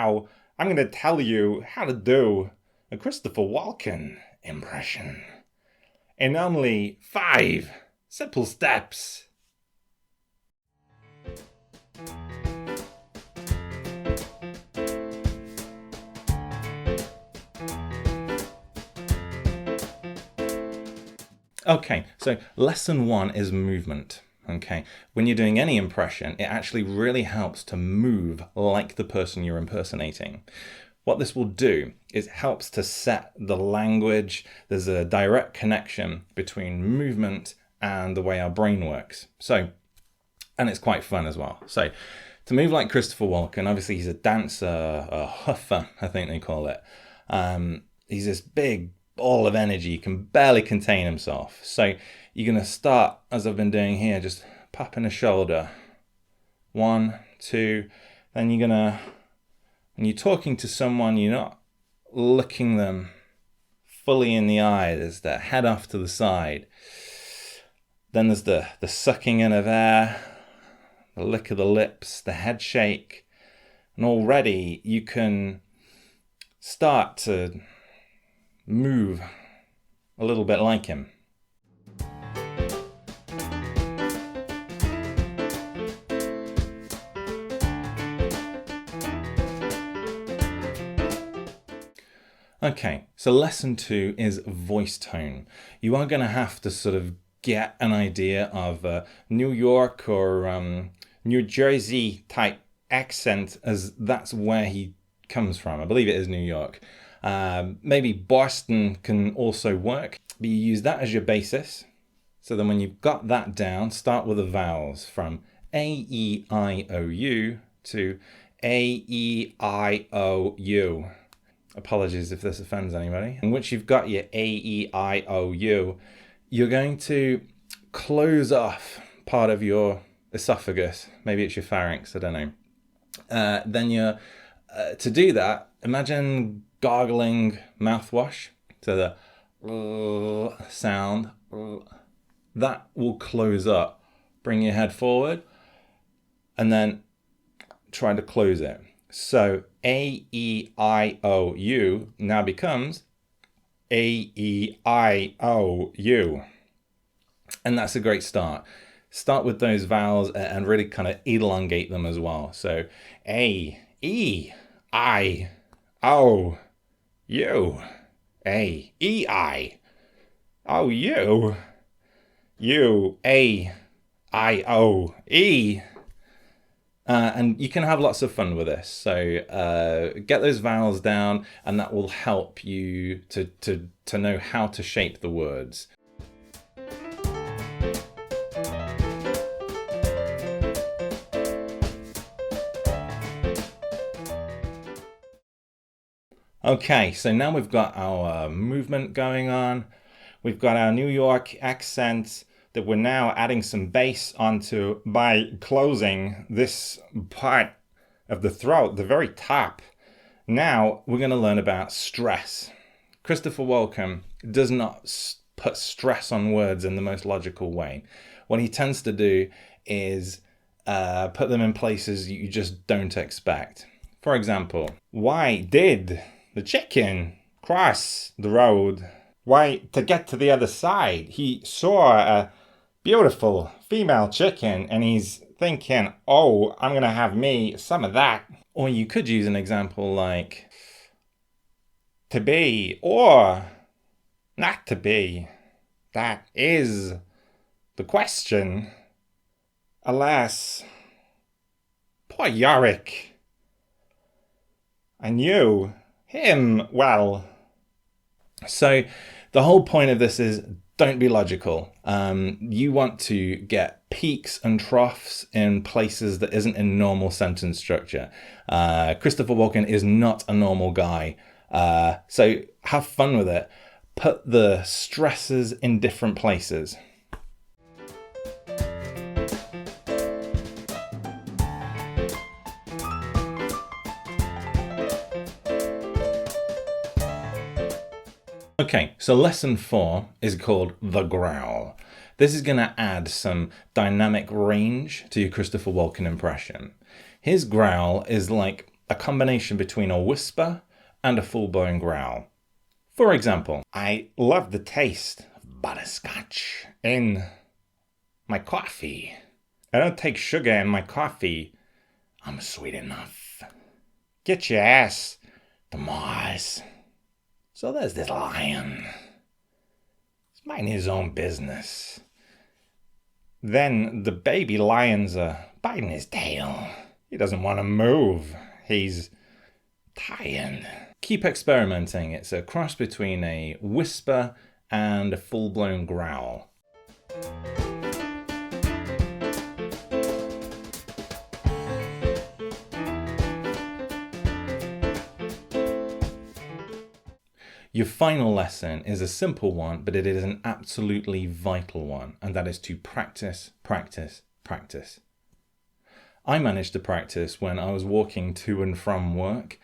Now, I'm going to tell you how to do a Christopher Walken impression in only 5 simple steps. Okay, so lesson 1 is movement. Okay, when you're doing any impression, it actually really helps to move like the person you're impersonating. What this will do is it helps to set the language. There's a direct connection between movement and the way our brain works. And it's quite fun as well. So to move like Christopher Walken, obviously he's a dancer, a huffer, I think they call it. He's this big ball of energy, he can barely contain himself. So you're going to start, as I've been doing here, just popping a shoulder. 1, 2, then you're going to, when you're talking to someone, you're not looking them fully in the eye. There's their head off to the side. Then there's the sucking in of air, the lick of the lips, the head shake. And already you can start to move a little bit like him. Okay, so lesson 2 is voice tone. You are going to have to sort of get an idea of New York or New Jersey type accent, as that's where he comes from. I believe it is New York. Maybe Boston can also work, but you use that as your basis. So then when you've got that down, start with the vowels from A, E, I, O, U to A, E, I, O, U. Apologies if this offends anybody. And once you've got your A, E, I, O, U, you're going to close off part of your esophagus. Maybe it's your pharynx, I don't know. Then you're, to do that, imagine gargling mouthwash. So the sound, that will close up. Bring your head forward and then try to close it. So A, E, I, O, U now becomes A, E, I, O, U. And that's a great start. Start with those vowels and really kind of elongate them as well. So A, E, I, O, U. A, E, I, O, U. U, A, I, O, E. And you can have lots of fun with this. So get those vowels down, and that will help you to know how to shape the words. Okay, so now we've got our movement going on. We've got our New York accent that we're now adding some bass onto by closing this part of the throat, the very top. Now we're going to learn about stress. Christopher Walken does not put stress on words in the most logical way. What he tends to do is put them in places you just don't expect. For example, why did the chicken cross the road? Why, to get to the other side, he saw a beautiful female chicken and he's thinking, oh, I'm going to have me some of that. Or you could use an example like to be or not to be. That is the question. Alas, poor Yorick. I knew him well. So the whole point of this is don't be logical. You want to get peaks and troughs in places that isn't in normal sentence structure. Christopher Walken is not a normal guy. So have fun with it. Put the stresses in different places. Okay, so lesson 4 is called the Growl. This is going to add some dynamic range to your Christopher Walken impression. His growl is like a combination between a whisper and a full-blown growl. For example, I love the taste of butterscotch in my coffee. I don't take sugar in my coffee. I'm sweet enough. Get your ass to Mars. So there's this lion. He's minding his own business. Then the baby lions are biting his tail. He doesn't want to move. He's tired. Keep experimenting. It's a cross between a whisper and a full-blown growl. Your final lesson is a simple one, but it is an absolutely vital one, and that is to practice, practice, practice. I managed to practice when I was walking to and from work.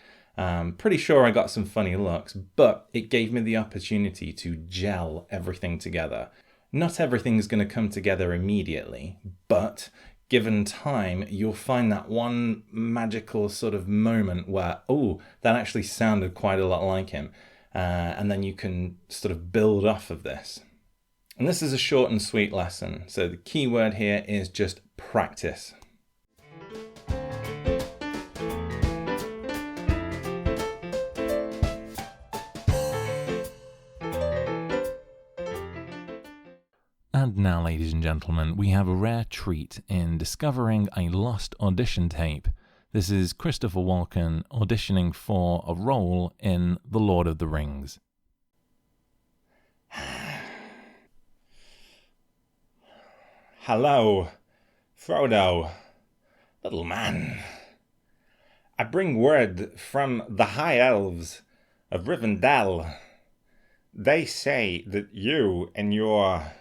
Pretty sure I got some funny looks, but it gave me the opportunity to gel everything together. Not everything's going to come together immediately, but given time, you'll find that one magical sort of moment where, oh, that actually sounded quite a lot like him. And then you can sort of build off of this. And this is a short and sweet lesson. So the key word here is just practice. And now, ladies and gentlemen, we have a rare treat in discovering a lost audition tape. This is Christopher Walken auditioning for a role in The Lord of the Rings. Hello, Frodo, little man. I bring word from the High Elves of Rivendell. They say that you and your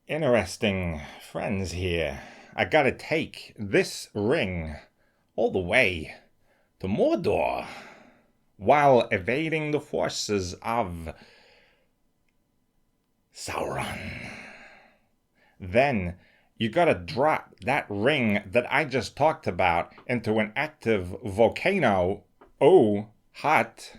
interesting friends here I gotta take this ring all the way to Mordor while evading the forces of Sauron. Then you gotta drop that ring that I just talked about into an active volcano. Oh, hot.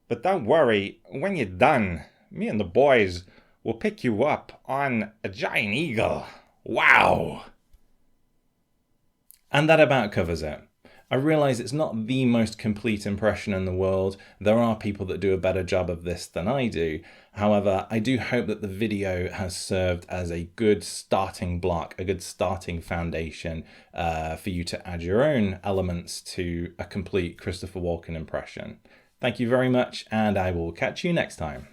But don't worry, when you're done, me and the boys will pick you up on a giant eagle. Wow! And that about covers it. I realise it's not the most complete impression in the world. There are people that do a better job of this than I do. However, I do hope that the video has served as a good starting block, a good starting foundation for you to add your own elements to a complete Christopher Walken impression. Thank you very much, and I will catch you next time.